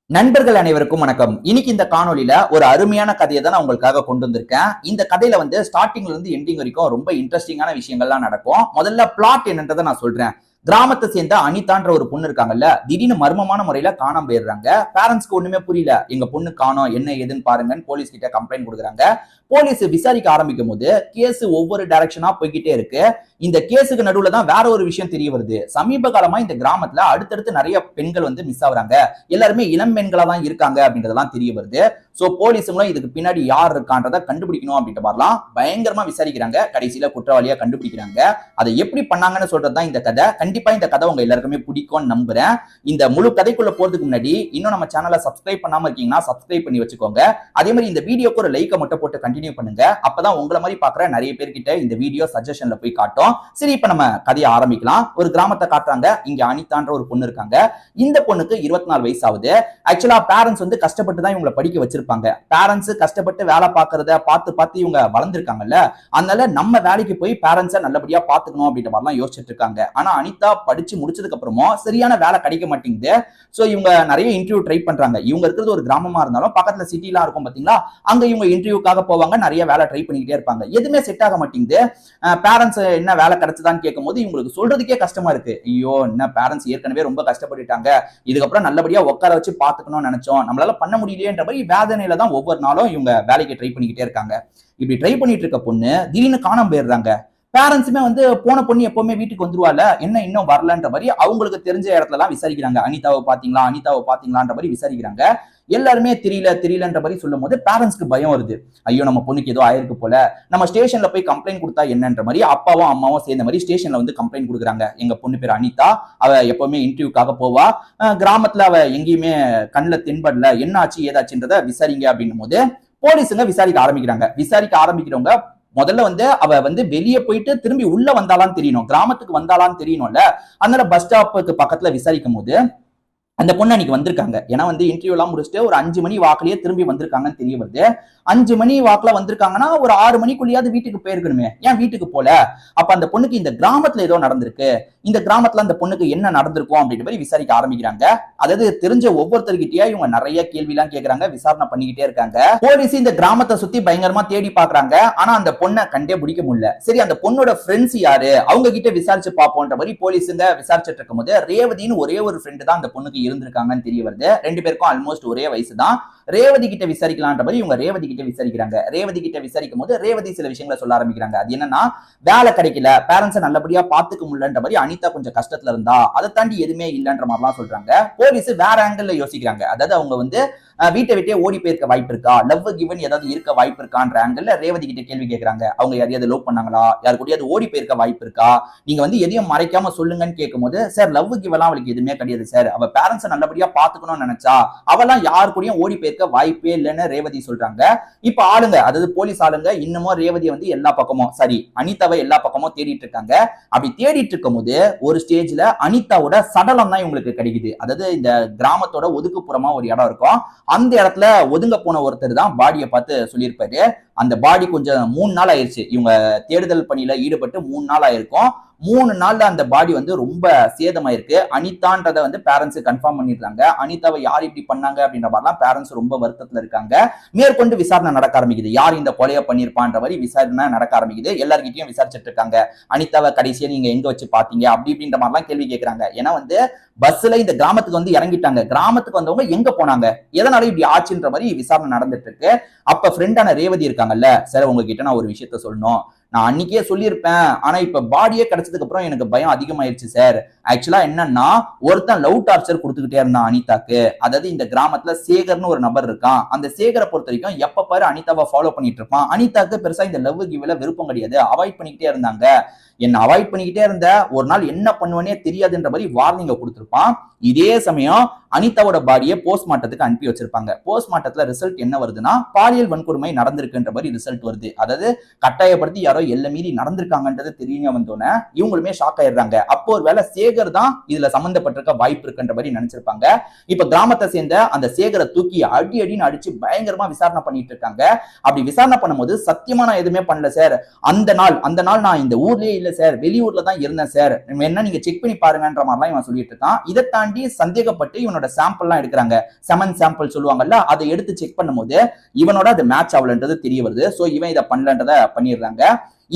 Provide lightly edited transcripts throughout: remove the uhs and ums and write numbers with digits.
நண்பர்கள் அனைவருக்கும் வணக்கம். இன்னைக்கு இந்த காணொலியில ஒரு அருமையான கதையை தான் நான் உங்களுக்காக கொண்டு வந்திருக்கேன். இந்த கதையில ஸ்டார்டிங்ல இருந்து எண்டிங் வரைக்கும் ரொம்ப இன்ட்ரெஸ்டிங்கான விஷயங்கள்லாம் நடக்கும். முதல்ல பிளாட் என்னன்றதை நான் சொல்றேன். கிராமத்தை சேர்ந்த அனிதான்ற ஒரு பொண்ணு இருக்காங்கல்ல, திடீர்னு மர்மமான முறையில காணாம போயிடுறாங்க. பேரண்ட்ஸ்க்கு ஒண்ணுமே புரியல, எங்க பொண்ணு காணோம், என்ன ஏதுன்னு பாருங்கன்னு போலீஸ் கிட்ட கம்ப்ளைண்ட் கொடுக்குறாங்க. போலீஸ் விசாரிக்க ஆரம்பிக்கும் போது கேஸ் ஒவ்வொரு டைரக்ஷனா போய்கிட்டே இருக்கு. இந்த கேஸுக்கு நடுவுல தான் வேற ஒரு விஷயம் தெரிய வருது. சமீப காலமா இந்த கிராமத்துல அடுத்தடுத்து நிறைய பெண்கள் மிஸ் ஆகுறாங்க. எல்லாருமே இளம் பெண்களா தான் இருக்காங்க அப்படின்றதெல்லாம் தெரிய வருது. சோ போலீஸுங்களும் இதுக்கு பின்னாடி யார் இருக்கான்றதை கண்டுபிடிக்கணும் அப்படின்ற மாதிரிலாம் பயங்கரமா விசாரிக்கிறாங்க. கடைசியில குற்றவாளியா கண்டுபிடிக்கிறாங்க. அதை எப்படி பண்ணாங்கன்னு சொல்றதுதான் இந்த கதை. கண்டிப்பா இந்த கதை உங்க எல்லாருக்குமே பிடிக்கும்னு நம்புறேன். இந்த முழு கதைக்குள்ள போறதுக்கு முன்னாடி இன்னும் நம்ம சேனலை சப்ஸ்கிரைப் பண்ணாம இருக்கீங்கன்னா சப்ஸ்கிரைப் பண்ணி வச்சுக்கோங்க. அதே மாதிரி இந்த வீடியோக்கு ஒரு லைக்கை மட்டும் போட்டு கண்டினியூ பண்ணுங்க. அப்பதான் உங்களை மாதிரி பாக்குற நிறைய பேர்கிட்ட இந்த வீடியோ சஜஷன்ல போய் காட்டும். சரி, இப்ப நம்ம கதையை ஆரம்பிக்கலாம். ஒரு கிராமத்தை காட்டுறாங்க. இங்க அனிதான்ற ஒரு பொண்ணு இருக்காங்க. இந்த பொண்ணுக்கு 24 வயசு ஆகுது. ஆக்சுவலா பேரண்ட்ஸ் கஷ்டப்பட்டு தான் இவங்களை படிக்க வச்சிருப்பாங்க. பேரண்ட்ஸ் கஷ்டப்பட்டு வேலை பார்க்கறத பார்த்து இவங்க வளர்ந்துருக்காங்கல்ல, அதனால நம்ம வேலைக்கு போய் பேரண்ட்ஸை நல்லபடியா பாத்துக்கணும் அப்படின்ற மாதிரிலாம் யோசிச்சுட்டு இருக்காங்க. ஆனா அனிதா படிச்சு முடிச்சதுக்கு அப்புறமும் சரியான வேலை கிடைக்க மாட்டேங்குது. சோ இவங்க நிறைய இன்டர்வியூ ட்ரை பண்றாங்க. இவங்க இருக்கிறது ஒரு கிராமமா இருந்தாலும் பக்கத்துல சிட்டிலாம் இருக்கும் பாத்தீங்களா, அங்க இவங்க இன்டர்வியூக்காக போவாங்க. நிறைய வேலை ட்ரை பண்ணிக்கிட்டே இருப்பாங்க. எதுவுமே செட் ஆக மாட்டேங்குது. பேரண்ட்ஸ் என்ன வேலை கிடைச்சதான்னு கேட்கும் போது இவங்களுக்கு சொல்றதுக்கே கஷ்டமா இருக்கு. ஐயோ, என்ன பேரண்ட்ஸ் ஏற்கனவே ரொம்ப கஷ்டப்பட்டுட்டாங்க, இதுக்கப்புறம் நல்லபடியா உட்கார வச்சு பாத்துக்கணும்னு நினைச்சோம், நம்மளால பண்ண முடியலையேன்ற மாதிரி வேதனையில தான் ஒவ்வொரு நாளும் இவங்க வேலைக்கு ட்ரை பண்ணிக்கிட்டே இருக்காங்க. இப்படி ட்ரை பண்ணிட்டு இருக்க பொண்ணு திடீர்னு காணாம போயிடுறாங்க. பேரண்ட்ஸுமே போன பொண்ணு எப்பவுமே வீட்டுக்கு வந்துருவால, என்ன இன்னும் வரலன்ற மாதிரி அவங்களுக்கு தெரிஞ்ச இடத்துல எல்லாம் விசாரிக்கிறாங்க. அனிதாவை பாத்தீங்களான்ற மாதிரி விசாரிக்கிறாங்க. எல்லாருமே தெரியலன்ற மாதிரி சொல்லும் போது பேரண்ட்ஸ்க்கு பயம் வருது. ஐயோ, நம்ம பொண்ணுக்கு ஏதோ ஆயிருக்கு போல, நம்ம ஸ்டேஷன்ல போய் கம்ப்ளைண்ட் கொடுத்தா என்னன்ற மாதிரி அப்பாவும் அம்மாவும் சேர்ந்த மாதிரி ஸ்டேஷன்ல கம்ப்ளைண்ட் கொடுக்குறாங்க. எங்க பொண்ணு பேர் அனிதா, அவ எப்பவுமே இன்டர்வியூக்காக போவா, கிராமத்துல அவ எங்கேயுமே கண்ணுல தென்படல, என்ன ஆச்சு ஏதாச்சுன்றத விசாரிங்க அப்படின்னும் போது போலீஸுங்க விசாரிக்க ஆரம்பிக்கிறவங்க முதல்ல அவ வெளியே போயிட்டு திரும்பி உள்ள வந்தாலான்னு தெரியணும், கிராமத்துக்கு வந்தாலான்னு தெரியணும்ல. அதனால பஸ் ஸ்டாப்புக்கு பக்கத்துல விசாரிக்கும் போது அந்த பொண்ணு அன்னைக்கு வந்திருக்காங்க. ஏன்னா இன்டர்வியூ எல்லாம் முடிச்சுட்டு ஒரு 5 மணி வாக்குலயே திரும்பி வந்திருக்காங்கன்னு தெரிய வருது. 5 மணி வாக்குல வந்திருக்காங்கன்னா ஒரு 6 மணிக்குள்ளேயாவது வீட்டுக்கு போயிருக்கணுமே, ஏன் வீட்டுக்கு போல? அப்ப அந்த பொண்ணுக்கு இந்த கிராமத்துல ஏதோ நடந்திருக்கு, இந்த கிராமத்துல அந்த பொண்ணுக்கு என்ன நடந்திருக்கும் அப்படின்ற மாதிரி விசாரிக்க ஆரம்பிக்கிறாங்க. அதாவது தெரிஞ்ச ஒவ்வொருத்தர்கிட்டயே இவங்க நிறைய கேள்வி எல்லாம் கேட்கறாங்க, விசாரணை பண்ணிக்கிட்டே இருக்காங்க. போலீஸ் இந்த கிராமத்தை சுத்தி பயங்கரமா தேடி பாக்குறாங்க. ஆனா அந்த பொண்ணை கண்டே பிடிக்க முடியல. சரி, அந்த பொண்ணோட ஃப்ரெண்ட்ஸ் யாரு, அவங்க கிட்ட விசாரிச்சு பாப்போன்ற மாதிரி போலீஸுங்க விசாரிச்சுட்டு இருக்கும் போது ரேவதின்னு ஒரே ஒரு ஃப்ரெண்டு தான் அந்த பொண்ணுக்கு இருந்திருக்காங்கன்னு தெரிய வருது. 2 பேருக்கும் ஆல்மோஸ்ட் ஒரே வயசு தான். ரேவதி கிட்ட விசாரிக்கலான்ற மாதிரி இவங்க ரேவதி கிட்ட விசாரிக்கிறாங்க. ரேவதி கிட்ட விசாரிக்கும் போது ரேவதி சில விஷயங்களை சொல்ல ஆரம்பிக்கிறாங்க. அது என்னன்னா, வேலை கிடைக்கல, பேரண்ட்ஸை நல்லபடியா பாத்துக்க முடியலன்ற மாதிரி அனிதா கொஞ்சம் கஷ்டத்துல இருந்தா, அதை தாண்டி எதுவுமே இல்லைன்ற மாதிரிலாம் சொல்றாங்க. போலீஸ் வேற ஆங்கிள் யோசிக்கிறாங்க. அதாவது அவங்க வீட்டை விட்டே ஓடி போயிருக்க வாய்ப்பு இருக்கா, லவ் கிவன் ஏதாவது இருக்க வாய்ப்பு இருக்கான்ற ஆங்கிள் ரேவதி கிட்ட கேள்வி கேட்கறாங்க. அவங்க யாரையாவது லவ் பண்ணாங்களா, யாரு கூடயாவது ஓடி போயிருக்க வாய்ப்பு இருக்கா, நீங்க எதையும் மறைக்காம சொல்லுங்கன்னு கேட்கும் போது, சார் லவ் கிவெல்லாம் அவளுக்கு எதுவுமே கிடையாது சார், அவ பேரண்ட்ஸை நல்லபடியா பாத்துக்கணும்னு நினைச்சா, அவெல்லாம் யாரு கூடயும் ஓடி போயிருக்க வாய்ப்பே இல்லைன்னு ரேவதி சொல்றாங்க. இப்ப ஆளுங்க, அதாவது போலீஸ் ஆளுங்க இன்னமும் ரேவதி எல்லா பக்கமும், சரி அனிதாவை எல்லா பக்கமும் தேடிட்டு இருக்காங்க. அப்படி தேடிட்டு இருக்கும் போது ஒரு ஸ்டேஜ்ல அனிதாவோட சடலம் தான் இவங்களுக்கு கிடைக்குது. அதாவது இந்த கிராமத்தோட ஒதுக்குப்புறமா ஒரு இடம் இருக்கும். அந்த இடத்துல ஒதுங்க போன ஒருத்தர் தான் பாடியை பார்த்து சொல்லியிருப்பாரு. அந்த பாடி கொஞ்சம் 3 நாள் ஆயிருச்சு. இவங்க தேடுதல் பணியில ஈடுபட்டு 3 நாள் ஆயிருக்கும். 3 நாள்ல அந்த பாடி ரொம்ப சேதமாயிருக்கு. அனிதான்றதை பேரண்ட்ஸ் கன்ஃபார்ம் பண்ணிடுறாங்க. அனிதாவை யார் இப்படி பண்ணாங்க அப்படின்ற மாதிரிலாம் பேரண்ட்ஸ் ரொம்ப வருத்தத்துல இருக்காங்க. மேற்கொண்டு விசாரணை நடக்க ஆரம்பிக்குது. யார் இந்த கொலையை பண்ணிருப்பான்ற மாதிரி விசாரணை நடக்க ஆரம்பிக்குது. எல்லார்கிட்டயும் விசாரிச்சுட்டு இருக்காங்க. அனிதாவை கடைசியா நீங்க எங்க வச்சு பாத்தீங்க அப்படி இப்படின்ற மாதிரிலாம் கேள்வி கேட்கறாங்க. ஏன்னா பஸ்ல இந்த கிராமத்துக்கு இறங்கிட்டாங்க. கிராமத்துக்கு வந்தவங்க எங்க போனாங்க, எதனால இப்படி ஆச்சுன்ற மாதிரி விசாரணை நடந்துட்டு இருக்கு. அப்ப ஃப்ரெண்டான ரேவதி இருக்காங்கல்ல, சார் உங்ககிட்ட நான் ஒரு விஷயத்த சொல்லணும், நான் அன்னைக்கே சொல்லியிருப்பேன், ஆனா இப்ப பாடியே கிடைச்சதுக்கு அப்புறம் எனக்கு பயம் அதிகமாயிருச்சு சார். ஆக்சுவலா என்னன்னா, ஒருத்தன் லவ் டார்ச்சர் கொடுத்துக்கிட்டே இருந்தான் அனிதாக்கு. அதாவது இந்த கிராமத்துல சேகர்னு ஒரு நபர் இருக்கான். அந்த சேகரை பொறுத்த வரைக்கும் எப்ப பாரு அனிதாவை ஃபாலோ பண்ணிட்டு இருப்பான். அனிதாக்கு பெருசா இந்த லவ் கிவ்ல விருப்பம் கிடையாது, அவாய்ட் பண்ணிக்கிட்டே இருந்தாங்க. என்ன அவாய்ட் பண்ணிக்கிட்டே இருந்த, ஒரு நாள் என்ன பண்ணுவனே தெரியாதுன்ற மாதிரி வார்னிங்க கொடுத்திருப்பான். இதே சமயம் அனிதாவோட பாடியை போஸ்ட்மார்ட்டத்துக்கு அனுப்பி வச்சிருப்பாங்க. போஸ்ட்மார்ட்டத்துல ரிசல்ட் என்ன வருதுன்னா, பாலியல் வன்கொடுமை நடந்திருக்குன்ற மாதிரி ரிசல்ட் வருது. அதாவது கட்டாயப்படுத்தி யாரோ எல்லை மீறி நடந்திருக்காங்கன்றது தெரிய வந்தோன்னே இவங்களுமே ஷாக் ஆயிடுறாங்க. அப்போ ஒரு வேலை சேகர் தான் இதுல சம்பந்தப்பட்டிருக்க வாய்ப்பு இருக்குன்ற மாதிரி நினைச்சிருப்பாங்க. இப்ப கிராமத்தை சேர்ந்த அந்த சேகரை தூக்கி அடின்னு அடிச்சு பயங்கரமா விசாரணை பண்ணிட்டு இருக்காங்க. அப்படி விசாரணை பண்ணும்போது, சத்தியமா நான் எதுவுமே பண்ணல சார், அந்த நாள் நான் இந்த ஊர்லயே இல்ல இல்ல சார், வெளியூர்ல தான் இருந்தேன் சார், என்ன நீங்க செக் பண்ணி பாருங்கன்ற மாதிரிலாம் இவன் சொல்லிட்டு இருக்கான். இதை தாண்டி சந்தேகப்பட்டு இவனோட சாம்பிள் எல்லாம் எடுக்கிறாங்க, செமன் சாம்பிள் சொல்லுவாங்கல்ல, அதை எடுத்து செக் பண்ணும்போது இவனோட அது மேட்ச் ஆகலன்றது தெரிய வருது. சோ இவன் இதை பண்ணலன்றத பண்ணிடுறாங்க.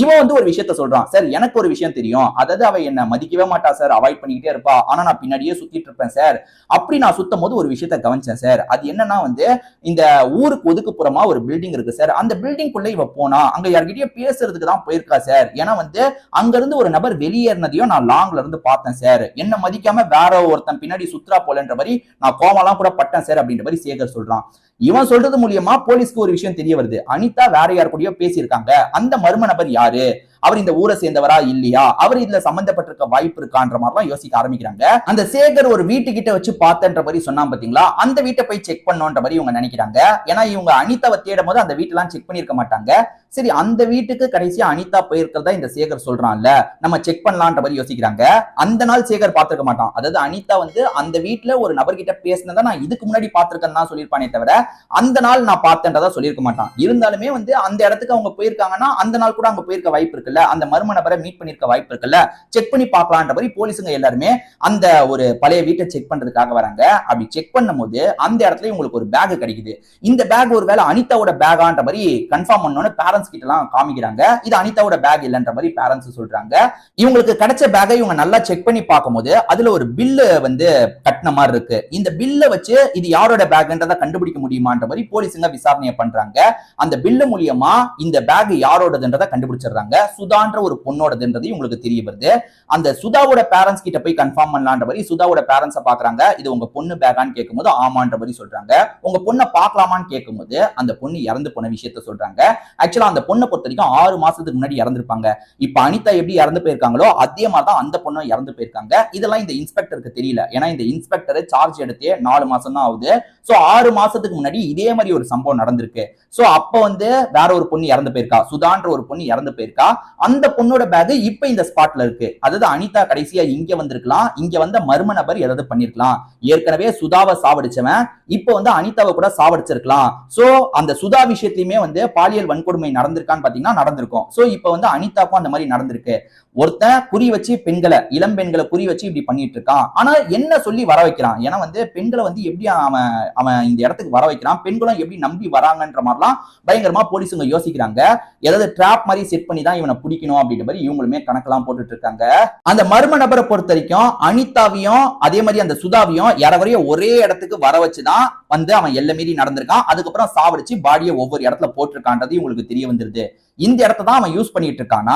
இவன் வந்து ஒரு விஷயத்த சொல்றான், சார் எனக்கு ஒரு விஷயம் தெரியும், அதாவது அவ என்ன மதிக்கவே மாட்டா சார், அவாய்ட் பண்ணிக்கிட்டே இருப்பா, ஆனா நான் பின்னாடியே சுத்திட்டு இருப்பேன் சார். அப்படி நான் சுத்தும் போது ஒரு விஷயத்த கவனிச்சேன் சார். அது என்னன்னா வந்து இந்த ஊருக்கு ஒதுக்குப்புறமா ஒரு பில்டிங் இருக்கு சார், அந்த பில்டிங்குள்ள இவ போனா அங்க யார்கிட்டயே பேசுறதுக்கு தான் போயிருக்கா சார். ஏன்னா வந்து அங்க இருந்து ஒரு நபர் வெளியேறினதையும் நான் லாங்ல இருந்து பார்த்தேன் சார். என்ன மதிக்காம வேற ஒருத்தன் பின்னாடி சுத்ரா போலன்ற மாதிரி நான் கோவம்லாம் கூட பட்டேன் சார் அப்படின்ற மாதிரி சேகர் சொல்றான். இவன் சொல்றது மூலியமா போலீஸ்க்கு ஒரு விஷயம் தெரிய வருது, அனிதா வேற யார் கூடயோ பேசியிருக்காங்க, அந்த மர்ம நபர் யாரு, அவர் இந்த ஊரை சேர்ந்தவரா இல்லையா, அவர் இதுல சம்பந்தப்பட்டிருக்க வாய்ப்பு இருக்கான்ற மாதிரிலாம் யோசிக்க ஆரம்பிக்கிறாங்க. அந்த சேகர் ஒரு வீட்டுக்கிட்ட வச்சு பார்த்தன்ற மாதிரி சொன்னா பாத்தீங்களா, அந்த வீட்டை போய் செக் பண்ணோன்ற மாதிரி இவங்க நினைக்கிறாங்க. ஏன்னா இவங்க அனிதாவை தேடும் போது அந்த வீட்டெல்லாம் செக் பண்ணிருக்க மாட்டாங்க. சரி, அந்த வீட்டுக்கு கடைசியா அனிதா போயிருக்கிறதா இந்த சேகர் சொல்றான்ல, நம்ம செக் பண்ணலான்ற மாதிரி யோசிக்கிறாங்க. அந்த நாள் சேகர் பார்த்திருக்க மாட்டான், அதாவது அனிதா வந்து அந்த வீட்டுல ஒரு நபர்கிட்ட பேசினதை நான் இதுக்கு முன்னாடி பார்த்திருக்கேன்னு தான் சொல்லியிருப்பானே தவிர அந்த நாள் நான் பார்த்தேன்றதா சொல்லியிருக்க மாட்டான். இருந்தாலுமே வந்து அந்த இடத்துக்கு அவங்க போயிருக்காங்கன்னா அந்த நாள் கூட அங்க போயிருக்க வாய்ப்பு இருக்குல்ல, அந்த மர்ம நபரை மீட் பண்ணிருக்க வாய்ப்பு இருக்குல்ல, செக் பண்ணி பார்க்கலான்ற மாதிரி போலீஸுங்க எல்லாருமே அந்த ஒரு பழைய வீட்டை செக் பண்றதுக்காக வராங்க. அப்படி செக் பண்ணும்போது அந்த இடத்துல உங்களுக்கு ஒரு பேக் கிடைக்குது. இந்த பேக் ஒருவேளை அனிதாவோட பேகான்ற மாதிரி கன்ஃபார்ம் பண்ணோன்னு பேரண்ட்ஸ் கிட்ட எல்லாம் காமிக்கிறாங்க. இது அனிதாவோட பேக் இல்லன்ற மாதிரி பேரண்ட்ஸ் சொல்றாங்க. இவங்களுக்கு கிடைச்ச பேக்கை இவங்க நல்லா செக் பண்ணி பார்க்கும்போது அதுல ஒரு பில்லு வந்து கட்டின மாதிரி இருக்கு. இந்த பில்லை வச்சு இது யாரோட பேக்ன்றதை கண்டுபிடிக்க முடியுமான்ற மாதிரி போலீஸுங்க விசாரணையை பண்றாங்க. அந்த பில்லு மூலியமா இந்த பேக் யாரோடதுன்றதை கண்டுபிடிச்சிடுறாங்க. சுதான்ற ஒரு பொண்ணோடதுன்றது உங்களுக்கு தெரிய வருது. அந்த சுதாவோட பேரண்ட்ஸ் கிட்ட போய் கன்ஃபார்ம் பண்ணலான்ற மாதிரி சுதாவோட பேரண்ட்ஸை பாக்குறாங்க. இது உங்க பொண்ணு பேகான்னு கேட்கும்போது ஆமான்ற மாதிரி சொல்றாங்க. உங்க பொண்ணை பார்க்கலாமான்னு கேட்கும்போது அந்த பொண்ணு இறந்து போன விஷயத்த சொல்றாங்க. ஆக்சுவலா அந்த பொண்ணை பொறுத்த வரைக்கும் 6 மாசத்துக்கு முன்னாடி இறந்திருப்பாங்க. இப்ப அனிதா எப்படி இறந்து போயிருக்காங்களோ அதே மாதிரி தான் அந்த பொண்ணும் இறந்து போயிருக்காங்க. இதெல்லாம் இந்த இன்ஸ்பெக்டருக்கு தெரியல. ஏன்னா இந்த இன்ஸ்பெக்டர் சார்ஜ் எடுத்தே 4 மாசம் தான் ஆகுது. சோ 6 மாசத்துக்கு முன்னாடி இதே மாதிரி ஒரு சம்பவம் நடந்திருக்கு. சோ அப்ப வந்து வேற ஒரு பொண்ணு இறந்து போயிருக்கா, சுதான்ற ஒரு பொண்ணு இறந்து போயிருக்கா. அந்த பொண்ணோட பேக் இப்ப இந்த ஸ்பாட்ல இருக்கு. அதாவது அனிதா கடைசியா இங்க வந்திருக்கலாம், இங்க வந்த மர்ம நபர் ஏதாவது பண்ணிருக்கலாம். ஏற்கனவே சுதாவை சாவடிச்சவன் இப்ப வந்து அனிதாவை கூட சாவடிச்சிருக்கலாம். சோ அந்த சுதா விஷயத்திலுமே வந்து பாலியல் வன்கொடுமை நடந்திருக்கான்னு பாத்தீங்கன்னா நடந்திருக்கும். சோ இப்ப வந்து அனிதாக்கும் அந்த மாதிரி நடந்திருக்கு. ஒருத்தன் குறி வச்சு பெண்களை, இளம் பெண்களை குறி வச்சு இப்படி பண்ணிட்டு இருக்கான். ஆனா என்ன சொல்லி வர வைக்கிறான், ஏன்னா வந்து பெண்களை வந்து எப்படி அவன் இந்த இடத்துக்கு வர வைக்கிறான், பெண்களும் எப்படி நம்பி வராங்கன்ற மாதிரிலாம் பயங்கரமா போலீஸுங்க யோசிக்கிறாங்க. ஏதாவது டிராப் மாதிரி செட் பண்ணி தான் இவனை பிடிக்கணும் அப்படின்ற மாதிரி இவங்களுமே கணக்கெல்லாம் போட்டுட்டு இருக்காங்க. அந்த மர்ம நபரை பொறுத்த வரைக்கும் அனிதாவையும் அதே மாதிரி அந்த சுதாவையும் யாரையும் ஒரே இடத்துக்கு வர வச்சுதான் வந்து அவன் எல்லை மீறி நடந்திருக்கான். அதுக்கப்புறம் சாவடிச்சு பாடியை ஒவ்வொரு இடத்துல போட்டிருக்கான்றது உங்களுக்கு தெரிய வந்துருது. இந்த இடத்த தான் அவன் யூஸ் பண்ணிட்டு இருக்கானா,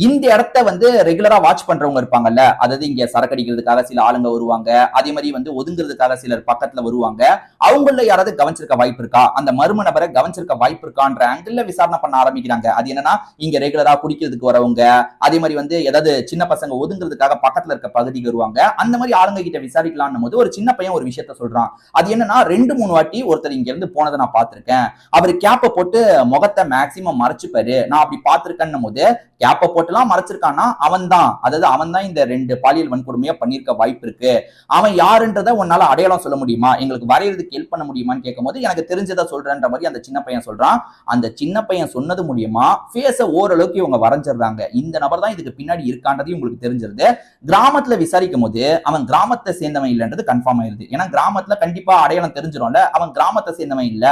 இந்த இடத்த வந்து ரெகுலரா வாட்ச் பண்றவங்க இருப்பாங்கல்ல, அதாவது இங்க சரக்கு அடிக்கிறதுக்காக சில ஆளுங்க வருவாங்க, அதே மாதிரி வந்து ஒதுங்குறதுக்காக சிலர் பக்கத்துல வருவாங்க. அவங்கள யாராவது கவனிச்சிருக்க வாய்ப்பு இருக்கா, அந்த மர்ம நபரை கவனிச்சிருக்க வாய்ப்பு இருக்கான்ற ஆங்கிள் விசாரணை பண்ண ஆரம்பிக்கிறாங்க. அது என்னன்னா இங்க ரெகுலரா குடிக்கிறதுக்கு வரவங்க, அதே மாதிரி வந்து ஏதாவது சின்ன பசங்க ஒதுங்குறதுக்காக பக்கத்துல இருக்க பகுதிக்கு வருவாங்க, அந்த மாதிரி ஆளுங்க கிட்ட விசாரிக்கலாம்னு போது ஒரு சின்ன பையன் ஒரு விஷயத்த சொல்றான். அது என்னன்னா 2-3 வாட்டி ஒருத்தர் இங்க இருந்து போனதை நான் பார்த்திருக்கேன், அவர் கேப்ப போட்டு முகத்தை மேக்சிமம் மறைச்சுப்பாரு, நான் அப்படி பார்த்திருக்கேன் போது கேப்ப போட்டுலாம் மறைச்சிருக்கானா அவன் தான், அதாவது அவன் தான் இந்த 2 பாலியல் வன்கொடுமையா பண்ணிருக்க வாய்ப்பு இருக்கு. அவன் யாருன்றதை உன்னால அடையாளம் சொல்ல முடியுமா, எங்களுக்கு வரையறதுக்கு ஹெல்ப் பண்ண முடியுமான்னு கேட்கும்போது எனக்கு தெரிஞ்சதை சொல்றேன்ற மாதிரி அந்த சின்ன பையன் சொல்றான். அந்த சின்ன பையன் சொன்னது மூலியமா ஃபேஸ ஓரளவுக்கு இவங்க வரைஞ்சிடுறாங்க. இந்த நபர் தான் இதுக்கு பின்னாடி இருக்கான்றது உங்களுக்கு தெரிஞ்சிருது. கிராமத்துல விசாரிக்கும் போது அவன் கிராமத்தை சேர்ந்தவன் இல்லைன்றது கன்ஃபார்ம் ஆயிருது. ஏன்னா கிராமத்துல கண்டிப்பா அடையாளம் தெரிஞ்சிடும்ல, அவன் கிராமத்தை சேர்ந்தவன் இல்ல,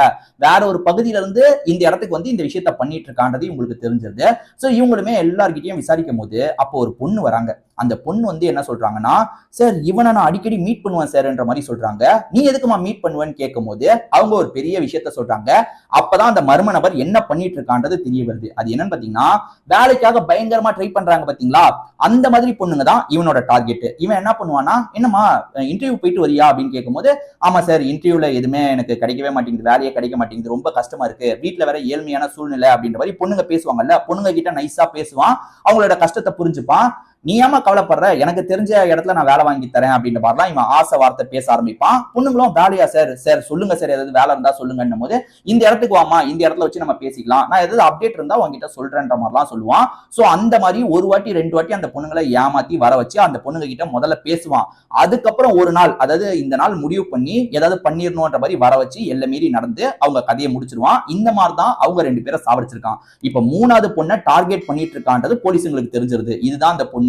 வேற ஒரு பகுதியில இருந்து இந்த இடத்துக்கு வந்து இந்த விஷயத்த பண்ணிட்டு இருக்கான்றது உங்களுக்கு தெரிஞ்சிருது. சோ இவங்களுமே எல்லார்கிட்டயும் விசாரிக்கும் போது அப்போ ஒரு பொண்ணு வராங்க. அந்த பொண்ணு வந்து என்ன சொல்றாங்கன்னா, சார் இவனை நான் அடிக்கடி மீட் பண்ணுவேன் சார்ன்ற மாதிரி சொல்றாங்க. நீ எதுக்குமா மீட் பண்ணுவேன்னு கேட்கும் போது அவங்க ஒரு பெரிய விஷயத்த சொல்றாங்க. அப்பதான் அந்த மர்ம நபர் என்ன பண்ணிட்டு இருக்கான்றது தெரிய வருது. அது என்னன்னு பாத்தீங்கன்னா, வேலைக்காக பயங்கரமா ட்ரை பண்றாங்க பாத்தீங்களா, அந்த மாதிரி பொண்ணுங்க தான் இவனோட டார்கெட். இவன் என்ன பண்ணுவானா, என்னமா இன்டர்வியூ போயிட்டு வரியா அப்படின்னு கேட்கும்போது, ஆமா சார் இன்டர்வியூல எதுவுமே எனக்கு கிடைக்கவே மாட்டேங்குது, வேலையே கிடைக்க மாட்டேங்குது, ரொம்ப கஷ்டமா இருக்கு, வீட்டுல வேற ஏழ்மையான சூழ்நிலை அப்படின்ற மாதிரி பொண்ணுங்க பேசுவாங்கல்ல, பொண்ணுங்க கிட்ட நைஸா பேசுவான், அவங்களோட கஷ்டத்தை புரிஞ்சுப்பான். நீ ஏமா கவலைப்படுற, எனக்கு தெரிஞ்ச இடத்துல நான் வேலை வாங்கி தரேன் அப்படின்ற மாதிரிலாம் இவன் ஆசை வார்த்தை பேச ஆரம்பிப்பான். பொண்ணுங்களும் வேலையா சார், சார் சொல்லுங்க சார், ஏதாவது வேலை இருந்தா சொல்லுங்கன்னும் போது இந்த இடத்துக்கு வாமா, இந்த இடத்துல வச்சு நம்ம பேசிக்கலாம், நான் ஏதாவது அப்டேட் இருந்தா உங்ககிட்ட சொல்றேன்ற மாதிரிலாம் சொல்லுவான். சோ அந்த மாதிரி ஒரு வாட்டி 2 வாட்டி அந்த பொண்ணுங்களை ஏமாத்தி வர வச்சு அந்த பொண்ணுங்க கிட்ட முதல்ல பேசுவான். அதுக்கப்புறம் ஒரு நாள், அதாவது இந்த நாள் முடிவு பண்ணி ஏதாவது பண்ணிடணும்ன்ற மாதிரி வர வச்சு எல்லை மீறி நடந்து அவங்க கதையை முடிச்சிருவான். இந்த மாதிரி தான் அவங்க 2 பேரை சாவடிச்சிருக்கான். இப்ப 3வது பொண்ணை டார்கெட் பண்ணிட்டு இருக்கான்றது போலீஸுங்களுக்கு தெரிஞ்சிருது. இதுதான் அந்த பொண்ணு,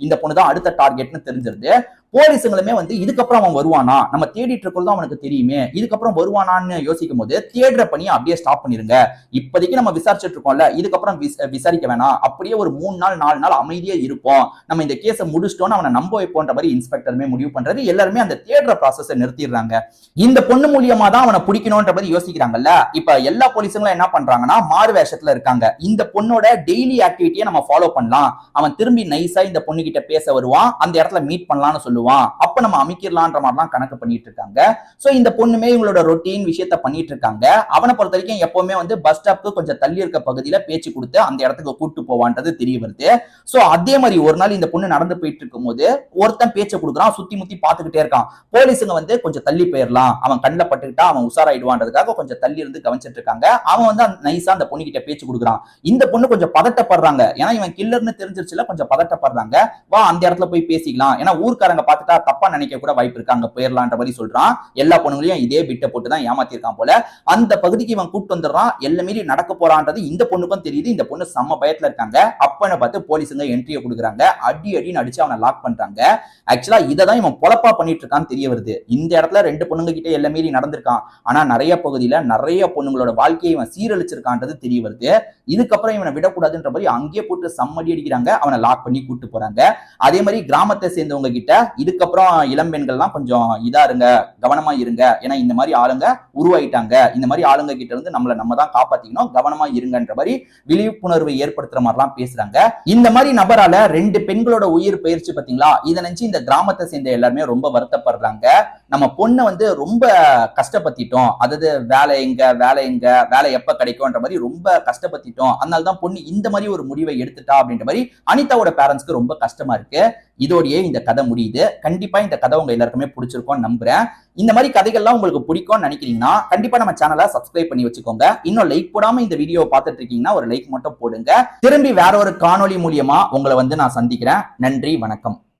இந்த பொண்ணு தான் அடுத்த டார்கெட்னு தெரிஞ்சிருது. போலீஸுங்களுமே வந்து இதுக்கப்புறம் அவன் வருவானா, நம்ம தேடிட்டு இருக்கிறதும் அவனுக்கு தெரியுமே, இதுக்கப்புறம் வருவானான்னு யோசிக்கும் போது தேடுற பணியை அப்படியே ஸ்டாப் பண்ணிருங்க, இப்போதைக்கு நம்ம விசாரிச்சுட்டு இருக்கோம்ல, இதுக்கப்புறம் விசாரிக்க வேணாம், அப்படியே ஒரு 3 நாள் 4 நாள் அமைதியா இருப்போம், நம்ம இந்த கேஸை முடிச்சிட்டோம்னு அவனை நம்ப வைப்போன்ற மாதிரி இன்ஸ்பெக்டருமே முடிவு பண்றது. எல்லாருமே அந்த தேடுற ப்ராசஸை நிறுத்திடுறாங்க. இந்த பொண்ணு மூலியமா தான் அவனை பிடிக்கணும்ன்ற மாதிரி யோசிக்கிறாங்கல்ல. இப்ப எல்லா போலீஸுங்களும் என்ன பண்றாங்கன்னா மாறு வேஷத்துல இருக்காங்க. இந்த பொண்ணோட டெய்லி ஆக்டிவிட்டியை நம்ம ஃபாலோ பண்ணலாம், அவன் திரும்பி நைஸா இந்த பொண்ணு கிட்ட பேச வருவான், அந்த இடத்துல மீட் பண்ணலாம்னு சொல்லுவான், அப்ப நம்ம அமைக்கிறலான்ற மாதிரிலாம் கணக்கு பண்ணிட்டு இருக்காங்க. சோ இந்த பொண்ணுமே இவங்களோட ரொட்டீன் விஷயத்த பண்ணிட்டு இருக்காங்க. அவனை பொறுத்த வரைக்கும் எப்பவுமே வந்து பஸ் ஸ்டாப்க்கு கொஞ்சம் தள்ளி இருக்க பகுதியில பேச்சு கொடுத்து அந்த இடத்துக்கு கூட்டு போவான்றது தெரிய வருது. சோ அதே மாதிரி ஒரு நாள் இந்த பொண்ணு நடந்து போயிட்டு இருக்கும் போது ஒருத்தன் பேச்சை கொடுக்குறான், சுத்தி முத்தி பாத்துக்கிட்டே இருக்கான். போலீஸுங்க வந்து கொஞ்சம் தள்ளி போயிடலாம், அவன் கண்ணில் பட்டுக்கிட்டா அவன் உசாராயிடுவான்றதுக்காக கொஞ்சம் தள்ளி இருந்து கவனிச்சிட்டு இருக்காங்க. அவன் வந்து நைஸா அந்த பொண்ணு கிட்ட பேச்சு கொடுக்குறான். இந்த பொண்ணு கொஞ்சம் பதட்டப்படுறாங்க, ஏன்னா இவன் கில்லர்னு தெரிஞ்சிருச்சுல, கொஞ்சம் பதட்டப்படுறாங்க. வா அந்த இடத்துல போய் பேசிக்கலாம், ஏன்னா ஊர்க்காரங்க பார்த்துட்டா தப்பா நினைக்க கூட வாய்ப்பு இருக்கு, அங்க போயிடலான்ற மாதிரி சொல்றான். எல்லா பொண்ணுங்களையும் இதே பிட்ட போட்டு தான் ஏமாத்திருக்கான் போல. அந்த பகுதிக்கு இவன் கூட்டு வந்துடுறான். எல்லா மீறி நடக்க போறான்றது இந்த பொண்ணுக்கும் தெரியுது. இந்த பொண்ணு செம்ம பயத்துல இருக்காங்க. அப்பன்னு பார்த்து போலீஸுங்க என்ட்ரியை கொடுக்குறாங்க. அடி அடின்னு அடிச்சு அவனை லாக் பண்றாங்க. ஆக்சுவலா இதான் இவன் பொழப்பா பண்ணிட்டு இருக்கான்னு தெரிய வருது. இந்த இடத்துல 2 பொண்ணுங்க கிட்ட எல்லா மீறி நடந்திருக்கான், ஆனா நிறைய பகுதியில நிறைய பொண்ணுங்களோட வாழ்க்கையை இவன் சீரழிச்சிருக்கான்றது தெரிய வருது. இதுக்கப்புறம் இவனை விடக்கூடாதுன்ற மாதிரி அங்கேயே போட்டு சம்மடி அடிக்கிறாங்க, அவனை லாக் பண்ணி கூட்டு போறாங்க. அதே மாதிரி கிராமத்தை சேர்ந்தவங்க கிட்ட இதுக்கப்புறம் இளம்பெண்கள்லாம் கொஞ்சம் இதா இருங்க, கவனமா இருங்க, ஏன்னா இந்த மாதிரி ஆளுங்க உருவாயிட்டாங்க, இந்த மாதிரி ஆளுங்க கிட்ட இருந்து நம்ம தான் காப்பாத்திக்கணும், கவனமா இருங்கன்ற மாதிரி விழிப்புணர்வை ஏற்படுத்துற மாதிரிலாம் பேசுறாங்க. இந்த மாதிரி நபரால 2 பெண்களோட உயிர் போயிருச்சு பாத்தீங்களா. இதை நினைச்சு இந்த கிராமத்தை சேர்ந்த எல்லாருமே ரொம்ப வருத்தப்படுறாங்க. நம்ம பொண்ணை வந்து ரொம்ப கஷ்டப்பத்திட்டோம், அதாவது வேலை எங்க வேலை எப்ப கிடைக்கும்ன்ற மாதிரி ரொம்ப கஷ்டப்பத்திட்டோம், அதனாலதான் பொண்ணு இந்த மாதிரி ஒரு முடிவை எடுத்துட்டா அப்படின்ற மாதிரி அனிதாவோட பேரண்ட்ஸ்க்கு ரொம்ப கஷ்டமா இருக்கு. இதோடயே இந்த கதை முடியுது. கண்டிப்பா இந்த கதை உங்க எல்லாருக்குமே பிடிச்சிருக்கும் நம்புறேன். இந்த மாதிரி கதைகள்லாம் உங்களுக்கு பிடிக்கும்னு நினைக்கிறீங்கன்னா கண்டிப்பா நம்ம சேனலை சப்ஸ்கிரைப் பண்ணி வச்சுக்கோங்க. இன்னும் லைக் போடாம இந்த வீடியோ பார்த்துட்டு இருக்கீங்கன்னா ஒரு லைக் மட்டும் போடுங்க. திரும்பி வேற ஒரு காணொளி மூலியமா உங்களை வந்து நான் சந்திக்கிறேன். நன்றி, வணக்கம்.